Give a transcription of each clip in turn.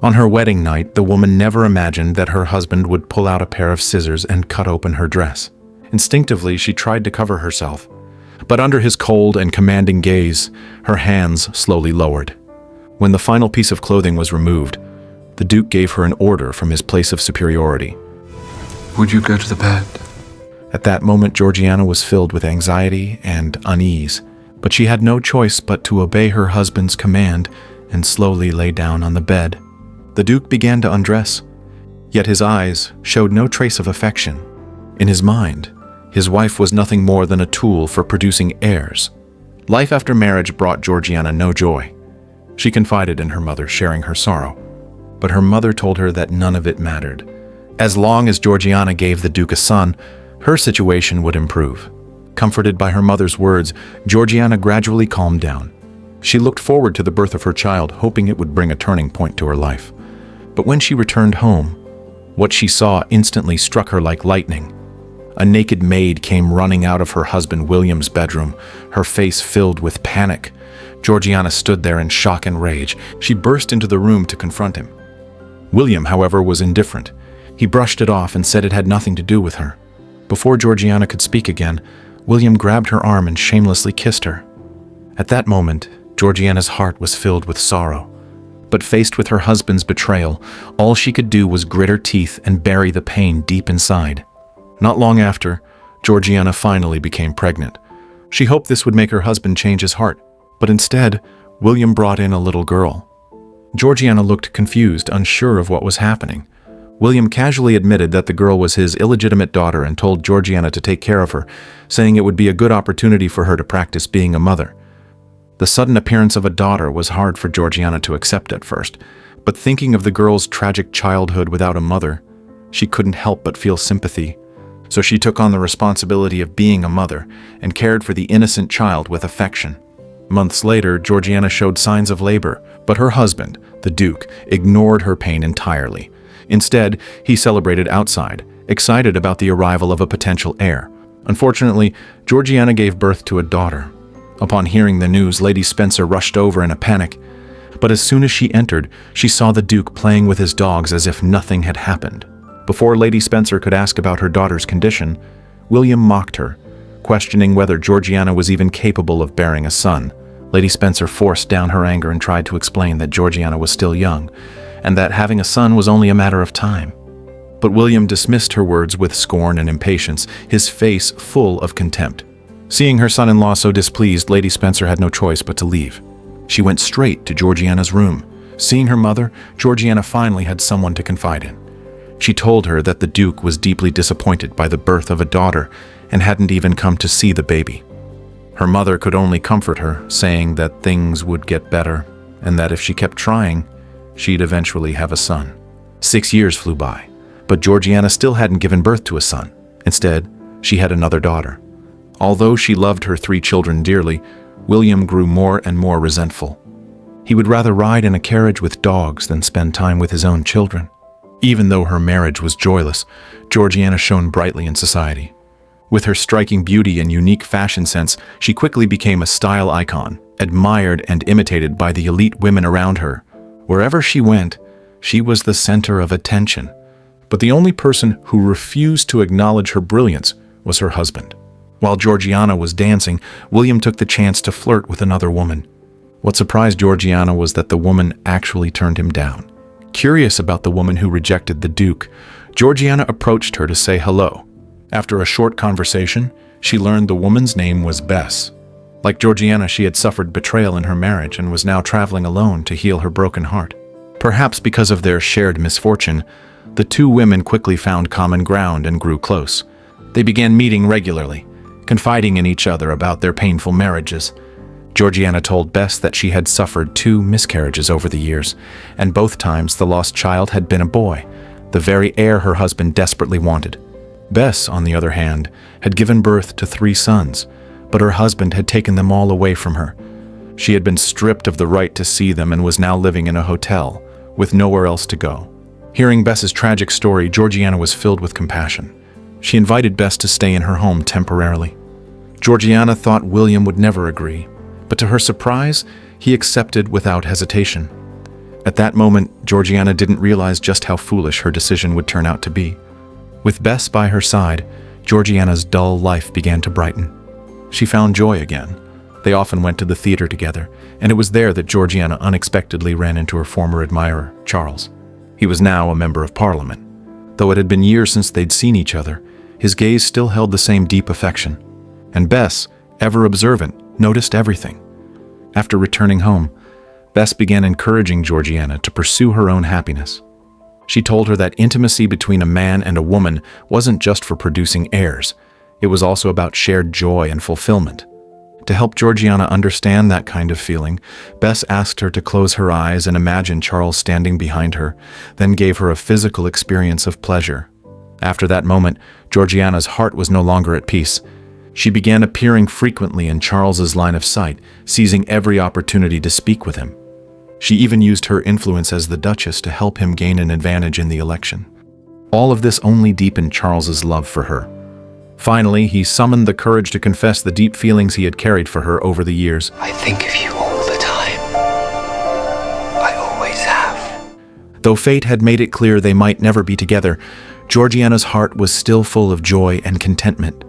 On her wedding night, the woman never imagined that her husband would pull out a pair of scissors and cut open her dress. Instinctively, she tried to cover herself, but under his cold and commanding gaze, her hands slowly lowered. When the final piece of clothing was removed, the Duke gave her an order from his place of superiority. Would you go to the bed? At that moment, Georgiana was filled with anxiety and unease, but she had no choice but to obey her husband's command and slowly lay down on the bed. The Duke began to undress, yet his eyes showed no trace of affection. In his mind, his wife was nothing more than a tool for producing heirs. Life after marriage brought Georgiana no joy. She confided in her mother, sharing her sorrow, but her mother told her that none of it mattered. As long as Georgiana gave the Duke a son, her situation would improve. Comforted by her mother's words, Georgiana gradually calmed down. She looked forward to the birth of her child, hoping it would bring a turning point to her life. But when she returned home, what she saw instantly struck her like lightning. A naked maid came running out of her husband William's bedroom, her face filled with panic. Georgiana stood there in shock and rage. She burst into the room to confront him. William, however, was indifferent. He brushed it off and said it had nothing to do with her. Before Georgiana could speak again, William grabbed her arm and shamelessly kissed her. At that moment, Georgiana's heart was filled with sorrow. But faced with her husband's betrayal, all she could do was grit her teeth and bury the pain deep inside. Not long after, Georgiana finally became pregnant. She hoped this would make her husband change his heart, but instead, William brought in a little girl. Georgiana looked confused, unsure of what was happening. William casually admitted that the girl was his illegitimate daughter and told Georgiana to take care of her, saying it would be a good opportunity for her to practice being a mother. The sudden appearance of a daughter was hard for Georgiana to accept at first, but thinking of the girl's tragic childhood without a mother, she couldn't help but feel sympathy. So she took on the responsibility of being a mother and cared for the innocent child with affection. Months later, Georgiana showed signs of labor, but her husband, the Duke, ignored her pain entirely. Instead, he celebrated outside, excited about the arrival of a potential heir. Unfortunately, Georgiana gave birth to a daughter. Upon hearing the news, Lady Spencer rushed over in a panic. But as soon as she entered, she saw the Duke playing with his dogs as if nothing had happened. Before Lady Spencer could ask about her daughter's condition, William mocked her, questioning whether Georgiana was even capable of bearing a son. Lady Spencer forced down her anger and tried to explain that Georgiana was still young, and that having a son was only a matter of time. But William dismissed her words with scorn and impatience, his face full of contempt. Seeing her son-in-law so displeased, Lady Spencer had no choice but to leave. She went straight to Georgiana's room. Seeing her mother, Georgiana finally had someone to confide in. She told her that the Duke was deeply disappointed by the birth of a daughter and hadn't even come to see the baby. Her mother could only comfort her, saying that things would get better and that if she kept trying, she'd eventually have a son. 6 years flew by, but Georgiana still hadn't given birth to a son. Instead, she had another daughter. Although she loved her 3 children dearly, William grew more and more resentful. He would rather ride in a carriage with dogs than spend time with his own children. Even though her marriage was joyless, Georgiana shone brightly in society. With her striking beauty and unique fashion sense, she quickly became a style icon, admired and imitated by the elite women around her. Wherever she went, she was the center of attention. But the only person who refused to acknowledge her brilliance was her husband. While Georgiana was dancing, William took the chance to flirt with another woman. What surprised Georgiana was that the woman actually turned him down. Curious about the woman who rejected the Duke, Georgiana approached her to say hello. After a short conversation, she learned the woman's name was Bess. Like Georgiana, she had suffered betrayal in her marriage and was now traveling alone to heal her broken heart. Perhaps because of their shared misfortune, the 2 women quickly found common ground and grew close. They began meeting regularly, confiding in each other about their painful marriages. Georgiana told Bess that she had suffered 2 miscarriages over the years, and both times the lost child had been a boy, the very heir her husband desperately wanted. Bess, on the other hand, had given birth to 3 sons, but her husband had taken them all away from her. She had been stripped of the right to see them and was now living in a hotel, with nowhere else to go. Hearing Bess's tragic story, Georgiana was filled with compassion. She invited Bess to stay in her home temporarily. Georgiana thought William would never agree, but to her surprise, he accepted without hesitation. At that moment, Georgiana didn't realize just how foolish her decision would turn out to be. With Bess by her side, Georgiana's dull life began to brighten. She found joy again. They often went to the theater together, and it was there that Georgiana unexpectedly ran into her former admirer, Charles. He was now a member of Parliament. Though it had been years since they'd seen each other, his gaze still held the same deep affection. And Bess, ever observant, noticed everything. After returning home, Bess began encouraging Georgiana to pursue her own happiness. She told her that intimacy between a man and a woman wasn't just for producing heirs. It was also about shared joy and fulfillment. To help Georgiana understand that kind of feeling, Bess asked her to close her eyes and imagine Charles standing behind her, then gave her a physical experience of pleasure. After that moment, Georgiana's heart was no longer at peace. She began appearing frequently in Charles's line of sight, seizing every opportunity to speak with him. She even used her influence as the Duchess to help him gain an advantage in the election. All of this only deepened Charles's love for her. Finally, he summoned the courage to confess the deep feelings he had carried for her over the years. I think of you all the time. I always have. Though fate had made it clear they might never be together, Georgiana's heart was still full of joy and contentment.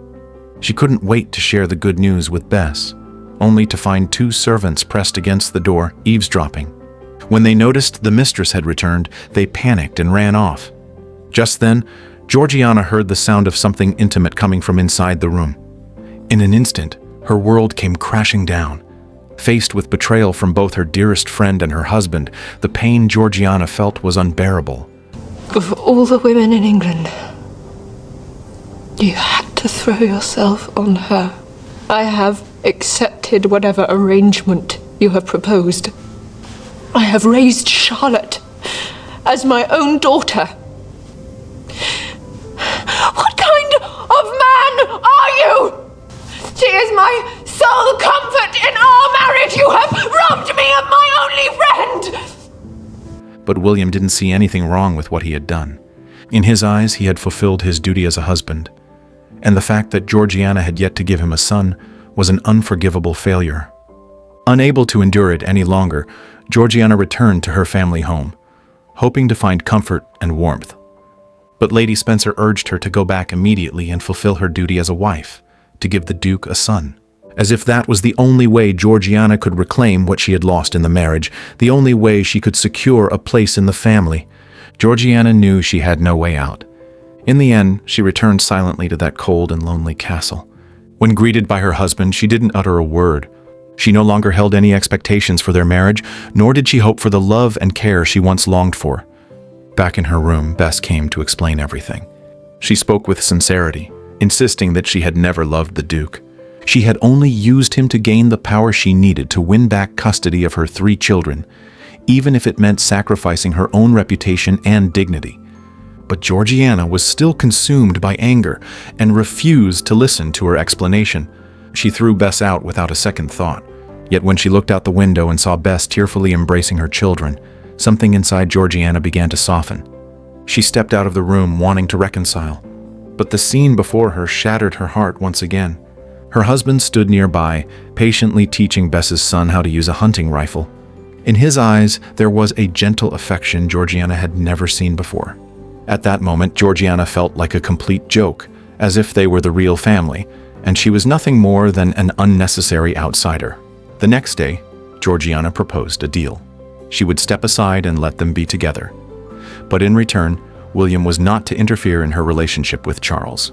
She couldn't wait to share the good news with Bess, only to find two servants pressed against the door, eavesdropping. When they noticed the mistress had returned, they panicked and ran off. Just then, Georgiana heard the sound of something intimate coming from inside the room. In an instant, her world came crashing down. Faced with betrayal from both her dearest friend and her husband, the pain Georgiana felt was unbearable. Of all the women in England, you had to throw yourself on her. I have accepted whatever arrangement you have proposed. I have raised Charlotte as my own daughter. What kind of man are you? She is my sole comfort in our marriage. You have robbed me of my only friend. But William didn't see anything wrong with what he had done. In his eyes, he had fulfilled his duty as a husband. And the fact that Georgiana had yet to give him a son was an unforgivable failure. Unable to endure it any longer, Georgiana returned to her family home, hoping to find comfort and warmth. But Lady Spencer urged her to go back immediately and fulfill her duty as a wife, to give the Duke a son. As if that was the only way Georgiana could reclaim what she had lost in the marriage, the only way she could secure a place in the family. Georgiana knew she had no way out. In the end, she returned silently to that cold and lonely castle. When greeted by her husband, she didn't utter a word. She no longer held any expectations for their marriage, nor did she hope for the love and care she once longed for. Back in her room, Bess came to explain everything. She spoke with sincerity, insisting that she had never loved the Duke. She had only used him to gain the power she needed to win back custody of her 3 children, even if it meant sacrificing her own reputation and dignity. But Georgiana was still consumed by anger and refused to listen to her explanation. She threw Bess out without a second thought. Yet when she looked out the window and saw Bess tearfully embracing her children, something inside Georgiana began to soften. She stepped out of the room wanting to reconcile, but the scene before her shattered her heart once again. Her husband stood nearby, patiently teaching Bess's son how to use a hunting rifle. In his eyes, there was a gentle affection Georgiana had never seen before. At that moment, Georgiana felt like a complete joke, as if they were the real family, and she was nothing more than an unnecessary outsider. The next day, Georgiana proposed a deal. She would step aside and let them be together. But in return, William was not to interfere in her relationship with Charles.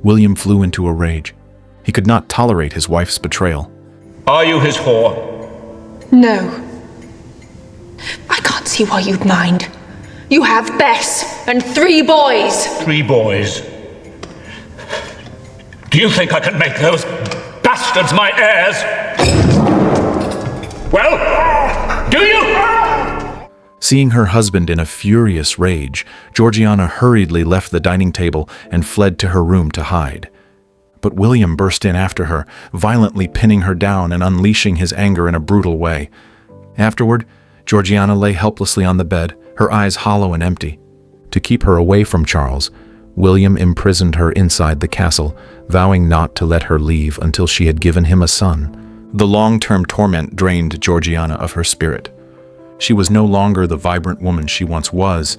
William flew into a rage. He could not tolerate his wife's betrayal. Are you his whore? No. I can't see why you'd mind. You have Bess and 3 boys. 3 boys. Do you think I can make those bastards my heirs? Well, do you? Seeing her husband in a furious rage, Georgiana hurriedly left the dining table and fled to her room to hide. But William burst in after her, violently pinning her down and unleashing his anger in a brutal way. Afterward, Georgiana lay helplessly on the bed, her eyes hollow and empty. To keep her away from Charles, William imprisoned her inside the castle, vowing not to let her leave until she had given him a son. The long-term torment drained Georgiana of her spirit. She was no longer the vibrant woman she once was.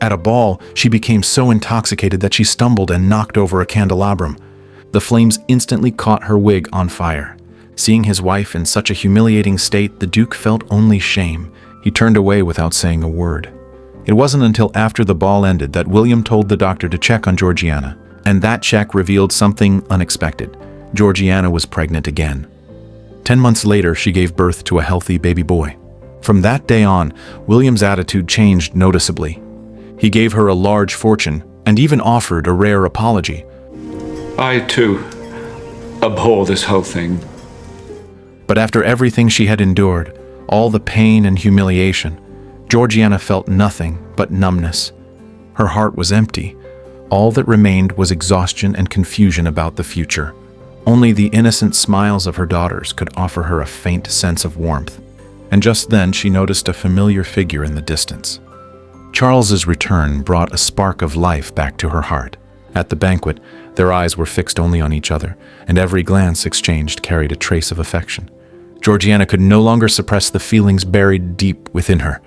At a ball, she became so intoxicated that she stumbled and knocked over a candelabrum. The flames instantly caught her wig on fire. Seeing his wife in such a humiliating state, the Duke felt only shame. He turned away without saying a word. It wasn't until after the ball ended that William told the doctor to check on Georgiana, and that check revealed something unexpected. Georgiana was pregnant again. 10 months later, she gave birth to a healthy baby boy. From that day on, William's attitude changed noticeably. He gave her a large fortune and even offered a rare apology. I, too, abhor this whole thing. But after everything she had endured, all the pain and humiliation, Georgiana felt nothing but numbness. Her heart was empty. All that remained was exhaustion and confusion about the future. Only the innocent smiles of her daughters could offer her a faint sense of warmth. And just then she noticed a familiar figure in the distance. Charles's return brought a spark of life back to her heart. At the banquet, their eyes were fixed only on each other, and every glance exchanged carried a trace of affection. Georgiana could no longer suppress the feelings buried deep within her.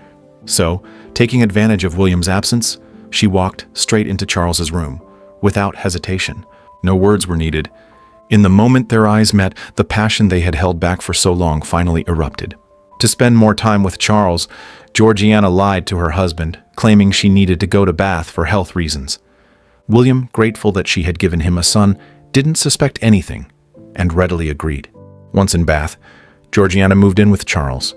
So, taking advantage of William's absence, she walked straight into Charles's room, without hesitation. No words were needed. In the moment their eyes met, the passion they had held back for so long finally erupted. To spend more time with Charles, Georgiana lied to her husband, claiming she needed to go to Bath for health reasons. William, grateful that she had given him a son, didn't suspect anything, and readily agreed. Once in Bath, Georgiana moved in with Charles.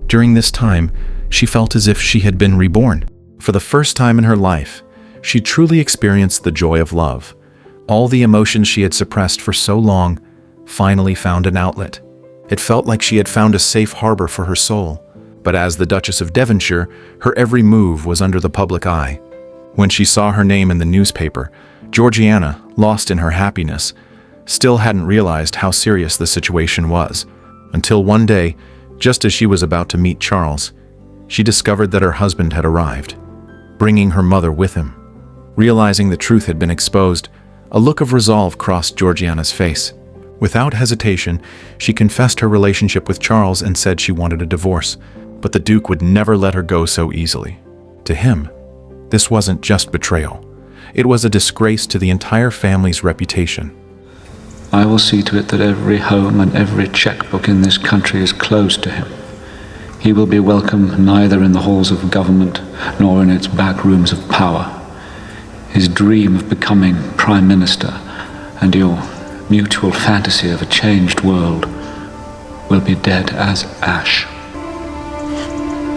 During this time, she felt as if she had been reborn. For the first time in her life, she truly experienced the joy of love. All the emotions she had suppressed for so long finally found an outlet. It felt like she had found a safe harbor for her soul. But as the Duchess of Devonshire, her every move was under the public eye. When she saw her name in the newspaper, Georgiana, lost in her happiness, still hadn't realized how serious the situation was. Until one day, just as she was about to meet Charles, she discovered that her husband had arrived, bringing her mother with him. Realizing the truth had been exposed, a look of resolve crossed Georgiana's face. Without hesitation, she confessed her relationship with Charles and said she wanted a divorce, but the Duke would never let her go so easily. To him, this wasn't just betrayal. It was a disgrace to the entire family's reputation. I will see to it that every home and every checkbook in this country is closed to him. He will be welcome neither in the halls of government nor in its back rooms of power. His dream of becoming Prime Minister and your mutual fantasy of a changed world will be dead as ash.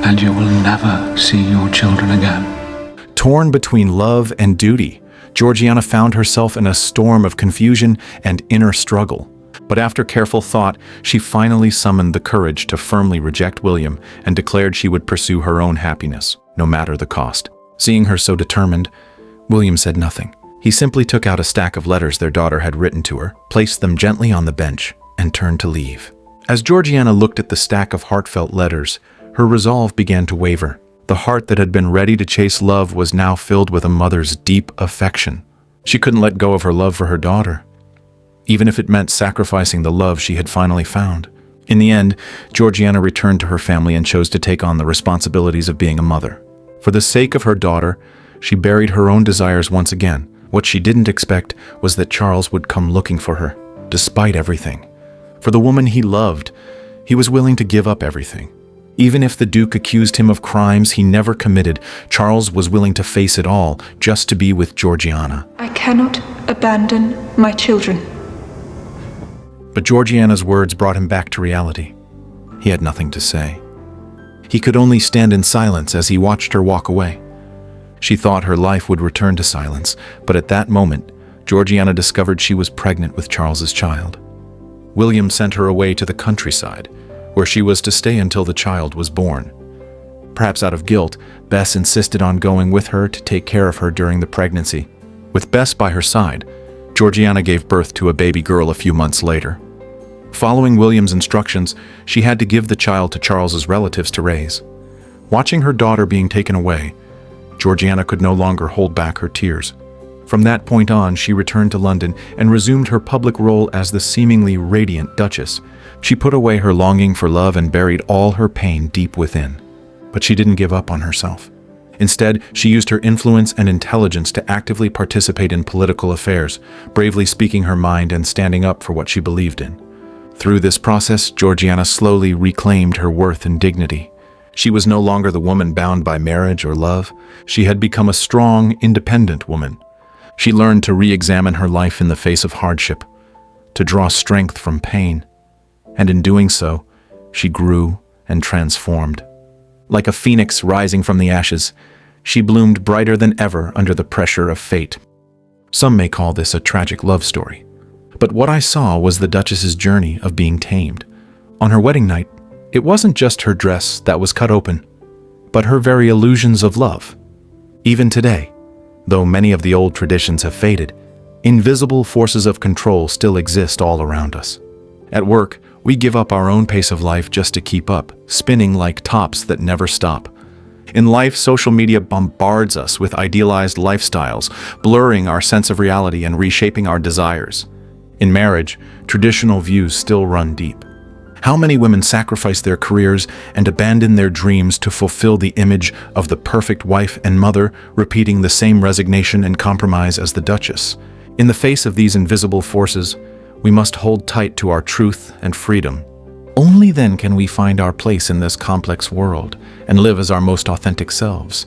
And you will never see your children again. Torn between love and duty, Georgiana found herself in a storm of confusion and inner struggle. But after careful thought, she finally summoned the courage to firmly reject William and declared she would pursue her own happiness, no matter the cost. Seeing her so determined, William said nothing. He simply took out a stack of letters their daughter had written to her, placed them gently on the bench, and turned to leave. As Georgiana looked at the stack of heartfelt letters, her resolve began to waver. The heart that had been ready to chase love was now filled with a mother's deep affection. She couldn't let go of her love for her daughter, even if it meant sacrificing the love she had finally found. In the end, Georgiana returned to her family and chose to take on the responsibilities of being a mother. For the sake of her daughter, she buried her own desires once again. What she didn't expect was that Charles would come looking for her, despite everything. For the woman he loved, he was willing to give up everything. Even if the Duke accused him of crimes he never committed, Charles was willing to face it all just to be with Georgiana. I cannot abandon my children. But Georgiana's words brought him back to reality. He had nothing to say. He could only stand in silence as he watched her walk away. She thought her life would return to silence, but at that moment, Georgiana discovered she was pregnant with Charles's child. William sent her away to the countryside, where she was to stay until the child was born. Perhaps out of guilt, Bess insisted on going with her to take care of her during the pregnancy. With Bess by her side, Georgiana gave birth to a baby girl a few months later. Following William's instructions, she had to give the child to Charles's relatives to raise. Watching her daughter being taken away, Georgiana could no longer hold back her tears. From that point on, she returned to London and resumed her public role as the seemingly radiant Duchess. She put away her longing for love and buried all her pain deep within. But she didn't give up on herself. Instead, she used her influence and intelligence to actively participate in political affairs, bravely speaking her mind and standing up for what she believed in. Through this process, Georgiana slowly reclaimed her worth and dignity. She was no longer the woman bound by marriage or love. She had become a strong, independent woman. She learned to re-examine her life in the face of hardship, to draw strength from pain. And in doing so, she grew and transformed. Like a phoenix rising from the ashes, she bloomed brighter than ever under the pressure of fate. Some may call this a tragic love story. But what I saw was the Duchess's journey of being tamed. On her wedding night, it wasn't just her dress that was cut open, but her very illusions of love. Even today, though many of the old traditions have faded, invisible forces of control still exist all around us. At work, we give up our own pace of life just to keep up, spinning like tops that never stop. In life, social media bombards us with idealized lifestyles, blurring our sense of reality and reshaping our desires. In marriage, traditional views still run deep. How many women sacrifice their careers and abandon their dreams to fulfill the image of the perfect wife and mother, repeating the same resignation and compromise as the Duchess? In the face of these invisible forces, we must hold tight to our truth and freedom. Only then can we find our place in this complex world and live as our most authentic selves.